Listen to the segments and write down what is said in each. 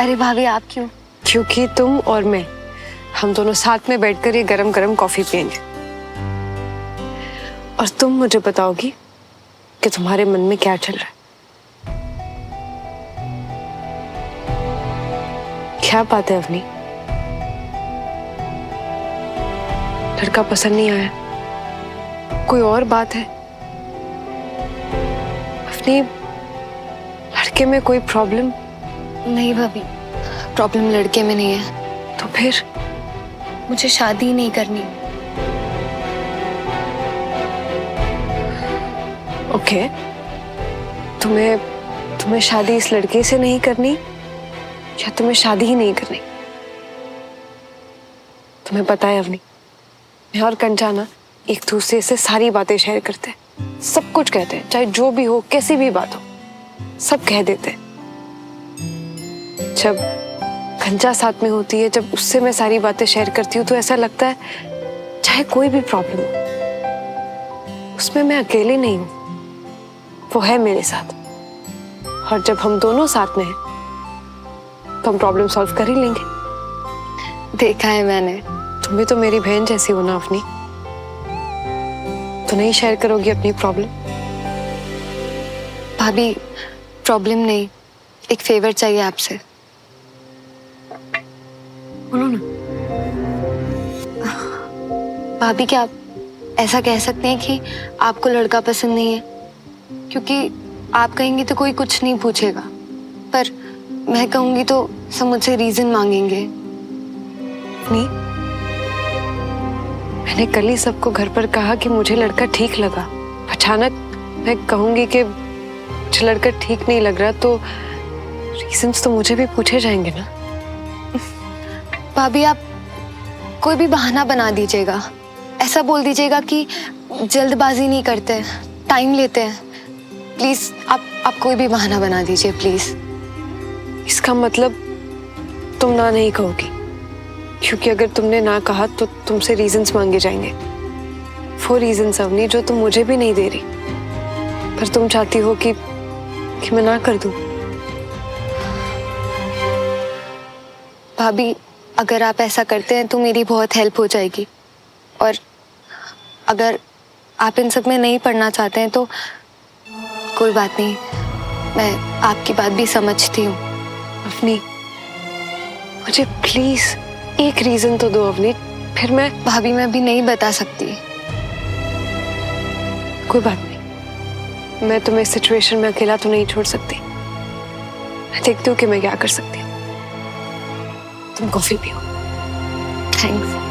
अरे भाभी आप क्यों? क्योंकि तुम और मैं, हम दोनों साथ में बैठकर ये गरम गरम कॉफी पियेंगे और तुम मुझे बताओगी कि तुम्हारे मन में क्या चल रहा है। क्या बात है अवनी? लड़का पसंद नहीं आया? कोई और बात है? अवनी, लड़के में कोई प्रॉब्लम? नहीं भाभी, प्रॉब्लम लड़के में नहीं है। तो फिर? मुझे शादी नहीं करनी। ओके, तुम्हें शादी इस लड़के से नहीं करनी या तुम्हें शादी ही नहीं करनी? तुम्हें पता है अवनी, मैं और कंचा ना एक दूसरे से सारी बातें शेयर करते हैं, सब कुछ कहते हैं, चाहे जो भी हो, कैसी भी बात हो, सब कह देते हैं। जब कंचा साथ में होती है, जब उससे मैं सारी बातें शेयर करती हूँ, तो ऐसा लगता है चाहे कोई भी प्रॉब्लम हो, उसमें मैं अकेली नहीं हूँ, वो है मेरे साथ। और जब हम दोनों साथ में हैं, तो हम प्रॉब्लम सॉल्व कर ही लेंगे। देखा है मैंने। तुम भी तो मेरी बहन जैसी हो ना अपनी, तो नहीं शेयर करोगी अपनी प्रॉब्लम? भाभी प्रॉब्लम नहीं, एक फेवर चाहिए आपसे। बोलो ना। भाभी क्या आप ऐसा कह सकते हैं कि आपको लड़का पसंद नहीं है? क्योंकि आप कहेंगी तो कोई कुछ नहीं पूछेगा, पर मैं कहूंगी तो सब मुझसे रीजन मांगेंगे। नहीं, मैंने कल ही सबको घर पर कहा कि मुझे लड़का ठीक लगा। अचानक मैं कहूंगी कि मुझे लड़का ठीक नहीं लग रहा, तो रीजंस तो मुझे भी पूछे जाएंगे ना। भाभी आप कोई भी बहाना बना दीजिएगा, ऐसा बोल दीजिएगा कि जल्दबाजी नहीं करते, टाइम लेते हैं। प्लीज आप कोई भी बहाना बना दीजिए प्लीज। इसका मतलब तुम ना नहीं कहोगी, क्योंकि अगर तुमने ना कहा तो तुमसे रीजंस मांगे जाएंगे। वो रीजंस अवनी जो तुम मुझे भी नहीं दे रही, पर तुम चाहती हो कि मैं ना कर दूं। भाभी अगर आप ऐसा करते हैं तो मेरी बहुत हेल्प हो जाएगी, और अगर आप इन सब में नहीं पढ़ना चाहते हैं तो कोई बात नहीं, मैं आपकी बात भी समझती हूँ। अवनी, मुझे प्लीज एक रीजन तो दो अवनी, फिर मैं। भाभी मैं भी नहीं बता सकती। कोई बात नहीं, मैं तुम्हें इस सिचुएशन में अकेला तो नहीं छोड़ सकती। मैं देखती हूँ कि मैं क्या कर सकती हूँ। तुम कॉफी पियो। थैंक्स।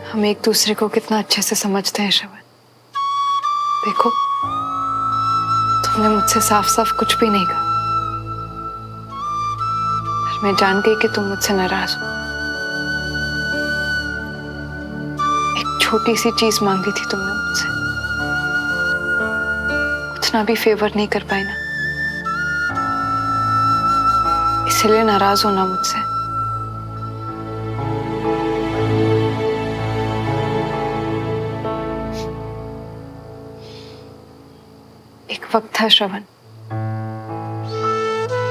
हम एक दूसरे को कितना अच्छे से समझते हैं श्रवण। देखो, तुमने मुझसे साफ साफ कुछ भी नहीं कहा, पर मैं जान गई कि तुम मुझसे नाराज हो। एक छोटी सी चीज मांगी थी तुमने मुझसे, उतना भी फेवर नहीं कर पाई ना, इसलिए नाराज होना मुझसे। एक वक्त था श्रवण,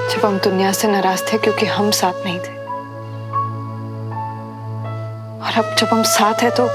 जब हम दुनिया से नाराज थे क्योंकि हम साथ नहीं थे, और अब जब हम साथ हैं तो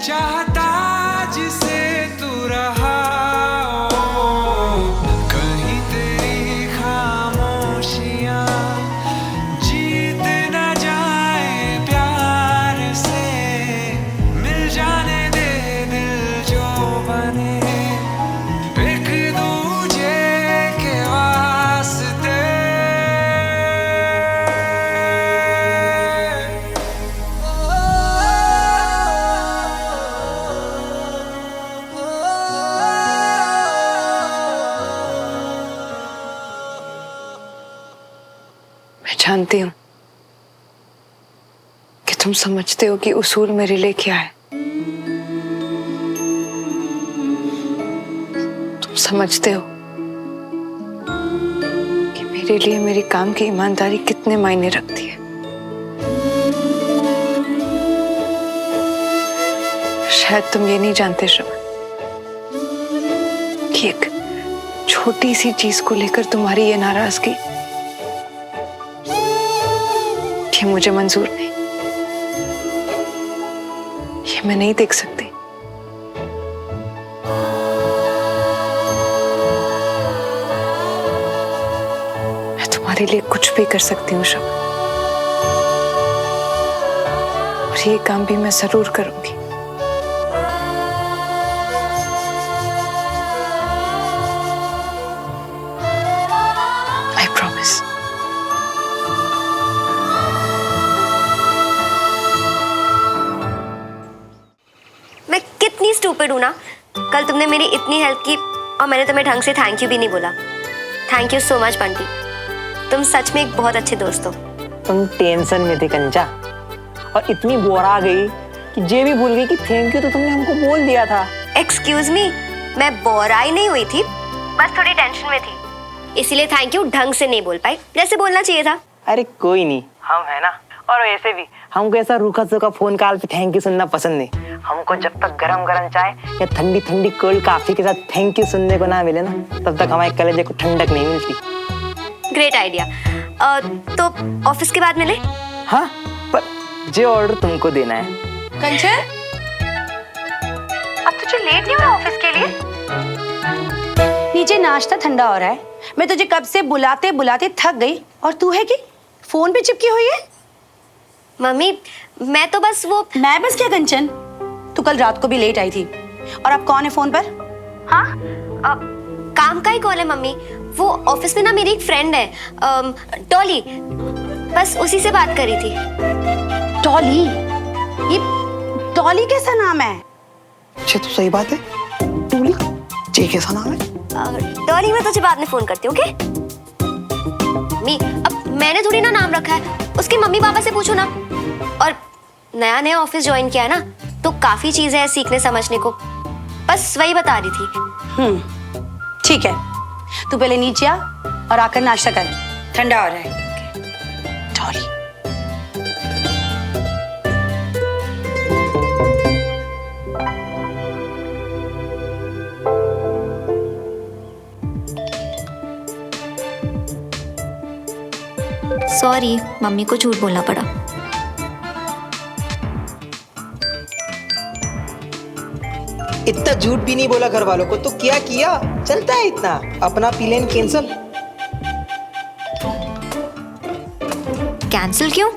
चाहता जिसे तू रहा हो, कहीं तेरी खामोशियां जीत न जाए प्यार से, मिल जाने दे दिल जो बने एक दूजे के वास्ते। मैं जानती हूँ कि तुम समझते हो कि उसूल मेरे लिए क्या है। तुम समझते हो कि मेरे लिए मेरे काम की ईमानदारी कितने मायने रखती है। शायद तुम ये नहीं जानते श्रवण कि एक छोटी सी चीज को लेकर तुम्हारी ये नाराजगी ये मुझे मंजूर नहीं, ये मैं नहीं देख सकती। मैं तुम्हारे लिए कुछ भी कर सकती हूँ श्रवण, और ये काम भी मैं जरूर करूंगी। I promise. मैं कितनी स्टूपिड हूँ ना। कल तुमने मेरी इतनी हेल्प की और मैंने तुम्हें ढंग से थैंक यू भी नहीं बोला। Thank you so much Bunty, तुम सच में एक बहुत अच्छे दोस्त हो। तुम टेंशन में थे कंचा, और इतनी बोर आ गई कि ये भी भूल गई कि थैंक यू तो तुमने हमको बोल दिया था। एक्सक्यूज मी, मैं बोराई नहीं हुई थी, बस थोड़ी टेंशन में थी, इसीलिए थैंक यू ढंग से नहीं बोल पाई जैसे बोलना चाहिए था। अरे कोई नहीं, हम है ना। और वैसे भी हमको ऐसा रूखा सूखा फोन कॉल पे थैंक यू सुनना पसंद नहीं। हमको जब तक गरम गरम चाय या ठंडी ठंडी कोल्ड कॉफी के साथ थैंक यू सुनने को ना मिले ना, तब तक हमारे कलेजे को ठंडक नहीं मिलती। Great idea. तो ऑफिस के बाद मिले? हाँ, पर जो ऑर्डर तुमको देना है। कंचन, अब तुझे लेट नहीं हो रहा ऑफिस के लिए? नीचे नाश्ता ठंडा हो रहा है। मैं तुझे कब से बुलाते बुलाते थक गई, और तू है कि फोन पे चिपकी हुई है। मम्मी, मैं तो बस वो। मैं बस क्या कंचन, तू कल रात को भी लेट आई थी, और अब कौन है फोन पर? हाँ, काम का ही कॉल है मम्मी। वो ऑफिस में ना मेरी एक फ्रेंड है, डॉली, बस उसी से बात करी थी। डॉली? ये डॉली कैसा नाम है? अच्छा तो सही बात है, डॉली ये कैसा नाम है? डॉली, मैं तुझे बाद में फोन करती हूँ, ओके? मम्मी, अब मैंने थोड़ी ना नाम रखा है, उसके मम्मी पापा से पूछो ना। और नया नया ऑफिस ज्वाइन किया है ना, तो काफी चीजें हैं सीखने समझने को, बस वही बता रही थी। ठीक है, तू पहले नीचे आ और आकर नाश्ता कर, ठंडा हो रहा है। डॉली, सॉरी, मम्मी को झूठ बोलना पड़ा। इतना झूठ भी नहीं बोला घर वालों को, तो क्या किया? चलता है इतना, अपना प्लान कैंसिल। कैंसिल क्यों?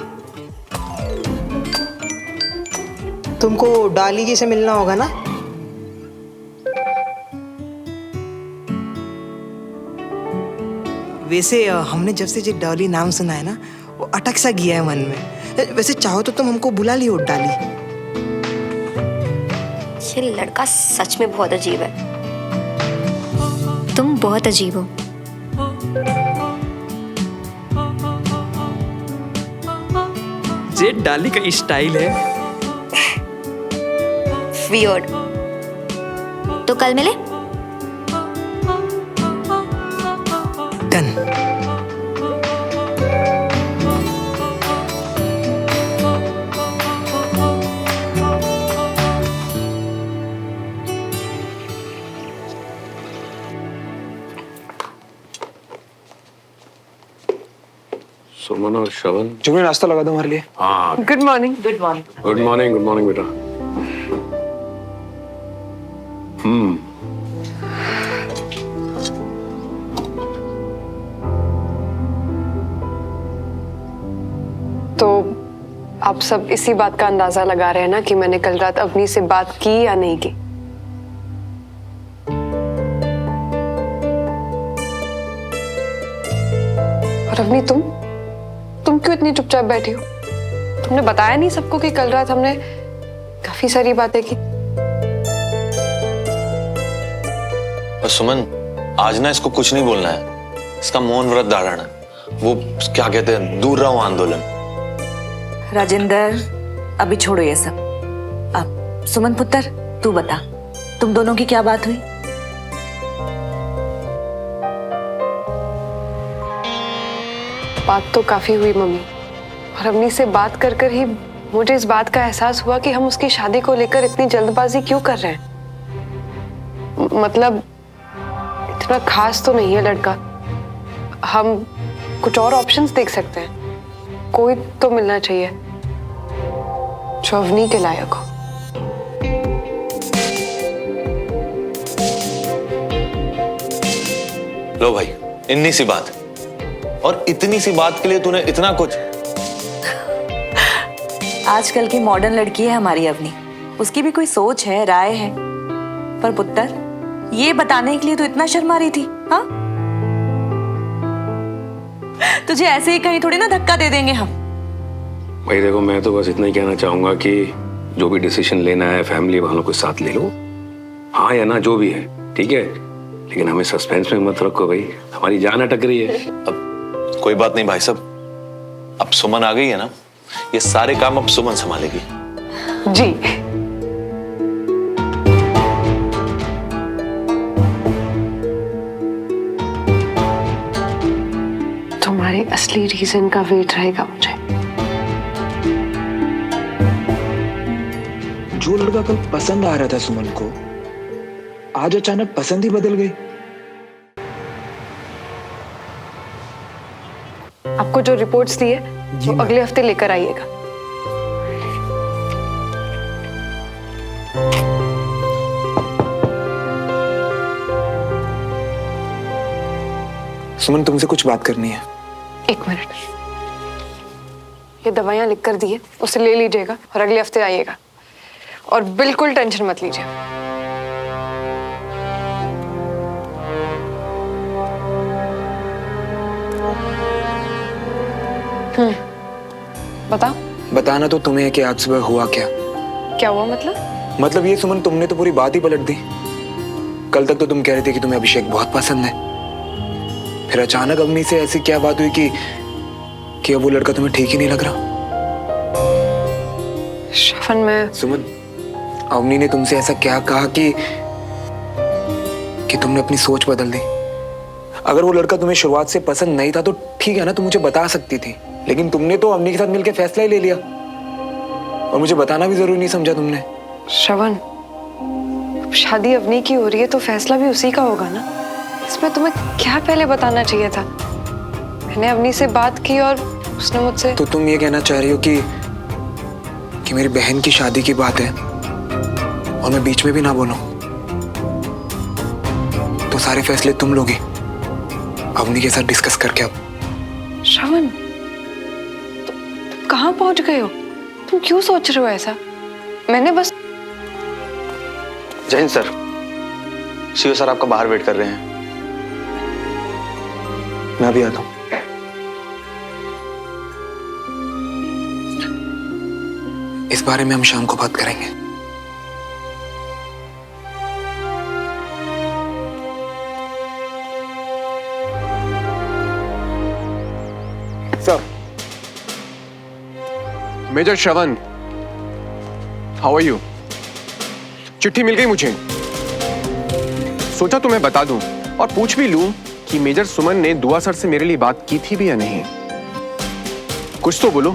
तुमको डाली जी से मिलना होगा ना। वैसे हमने जब से ये डॉली नाम सुना है ना, वो अटक सा गया है मन में। वैसे चाहो तो तुम हमको बुला लियो डाली। ये लड़का सच में बहुत अजीब है। तुम बहुत अजीब हो। ये डाली का स्टाइल है। वियर्ड। तो कल मिले? डन। सुमन और श्रवण, जुमने नाश्ता लगा दो हमारे लिए। हाँ गुड मॉर्निंग। गुड मॉर्निंग बेटा। तो आप सब इसी बात का अंदाजा लगा रहे हैं ना कि मैंने कल रात अवनी से बात की या नहीं की। और अवनी तुम क्यों इतनी चुपचाप बैठी हो? तुमने बताया नहीं सबको कि कल रात हमने काफी सारी बातें की? और सुमन, आज ना इसको कुछ नहीं बोलना है, इसका मौन व्रत धारण है। वो क्या कहते हैं, दूर रहो आंदोलन। राजेंद्र, अभी छोड़ो ये सब। अब सुमन पुत्र, तू बता, तुम दोनों की क्या बात हुई? बात तो काफी हुई मम्मी, और अवनी से बात कर कर ही मुझे इस बात का एहसास हुआ कि हम उसकी शादी को लेकर इतनी जल्दबाजी क्यों कर रहे हैं। मतलब इतना खास तो नहीं है लड़का, हम कुछ और ऑप्शंस देख सकते हैं। कोई तो मिलना चाहिए जो अवनी के लायक हो। लो भाई, इतनी सी बात, और इतनी सी बात के लिए तूने इतना कुछ। आजकल की मॉडर्न लड़की है हमारी अवनी, उसकी भी कोई सोच है, राय है। पर पुत्र, ये बताने के लिए तू इतना शर्मा रही थी? हाँ, तुझे ऐसे ही कहीं थोड़ी ना धक्का दे देंगे हम। भाई देखो, मैं तो बस इतना ही कहना चाहूंगा कि जो भी डिसीजन लेना है फैमिली वालों के साथ ले लो, हाँ या ना जो भी है, ठीक है, लेकिन हमें सस्पेंस में मत रखो भाई, हमारी जान अटक रही है। अब कोई बात नहीं भाई साहब, अब सुमन आ गई है ना, ये सारे काम अब सुमन संभालेगी। जी। तुम्हारे असली रीजन का वेट रहेगा मुझे। जो लड़का कल पसंद आ रहा था सुमन को, आज अचानक पसंद ही बदल गई। आपको जो रिपोर्ट्स दी है वो अगले हफ्ते लेकर आइएगा। सुमन, तुमसे कुछ बात करनी है। एक मिनट, ये दवाइयां लिख कर दी है, उसे ले लीजिएगा और अगले हफ्ते आइएगा, और बिल्कुल टेंशन मत लीजिए। बताओ। बताना तो तुम्हें है कि आज सुबह हुआ क्या। क्या हुआ मतलब ये सुमन, तुमने तो पूरी बात ही पलट दी। कल तक तो तुम कह रहे थे कि तुम्हें अभिषेक बहुत पसंद है, फिर अचानक अवनी से ऐसी क्या बात हुई कि अब वो लड़का तुम्हें ठीक ही नहीं लग रहा। श्रवण, मैं सुमन, अवनी ने तुमसे ऐसा क्या कहा कि तुमने अपनी सोच बदल दी? अगर वो लड़का तुम्हें शुरुआत से पसंद नहीं था तो ठीक है ना, तुम मुझे बता सकती थी, लेकिन तुमने तो अवनी के साथ मिलकर फैसला ही ले लिया, और मुझे बताना भी जरूरी नहीं समझा तुमने। श्रवण, शादी अवनी की हो रही है तो फैसला भी उसी का होगा ना। इसमें तुम्हें क्या पहले बताना चाहिए था? मैंने अवनी से बात की और उसने मुझसे। तो तुम ये कहना चाह रही हो कि मेरी बहन की शादी की बात है और मैं बीच में भी ना बोलूं, तो सारे फैसले तुम लोगी अवनी के साथ डिस्कस करके। अब श्रवण, तुम कहाँ पहुंच गए हो? तुम क्यों सोच रहे हो ऐसा? मैंने बस। जय हिंद सर, सीओ सर आपका बाहर वेट कर रहे हैं। मैं भी आता हूं। इस बारे में हम शाम को बात करेंगे। Sir, major Shravan, how are you? चिट्ठी मिल गई मुझे, सोचा तुम्हें बता दूं और पूछ भी लूं कि मेजर सुमन ने दुआ सर से मेरे लिए बात की थी भी या नहीं। कुछ तो बोलो।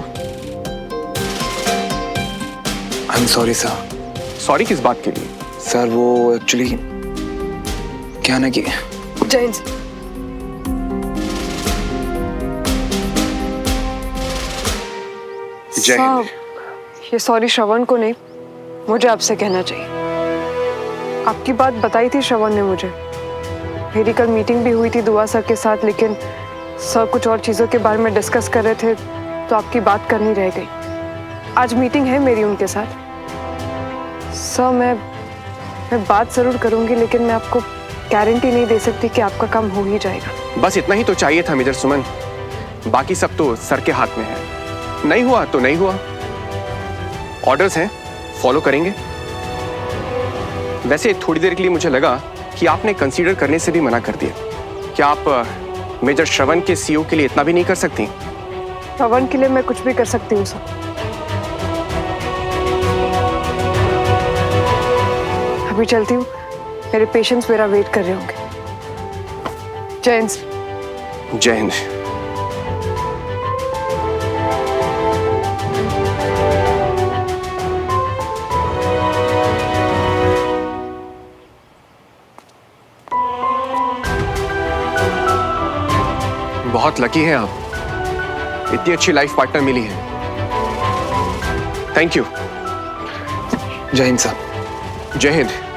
I am sorry sir. Sorry किस बात के लिए? सर वो एक्चुअली क्या ना कि जय हिंद। ये सॉरी श्रवण को नहीं, मुझे आपसे कहना चाहिए। आपकी बात बताई थी श्रवण ने मुझे। मेरी कल मीटिंग भी हुई थी दुआ सर के साथ, लेकिन सर कुछ और चीज़ों के बारे में डिस्कस कर रहे थे तो आपकी बात करनी रह गई। आज मीटिंग है मेरी उनके साथ। सर मैं बात ज़रूर करूंगी, लेकिन मैं आपको गारंटी नहीं दे सकती कि आपका काम हो ही जाएगा। बस इतना ही तो चाहिए था मेजर सुमन, बाकी सब तो सर के हाथ में है। नहीं हुआ तो नहीं हुआ, ऑर्डर्स हैं, फॉलो करेंगे। वैसे थोड़ी देर के लिए मुझे लगा कि आपने कंसीडर करने से भी मना कर दिया। क्या आप मेजर श्रवण के सीईओ के लिए इतना भी नहीं कर सकती? श्रवण के लिए मैं कुछ भी कर सकती हूँ सर। अभी चलती हूँ, मेरे पेशेंट्स मेरा वेट कर रहे होंगे। जय हिंद। जय हिंद। बहुत लकी हैं आप, इतनी अच्छी लाइफ पार्टनर मिली है। Thank you. जय हिंद साहब। जय हिंद।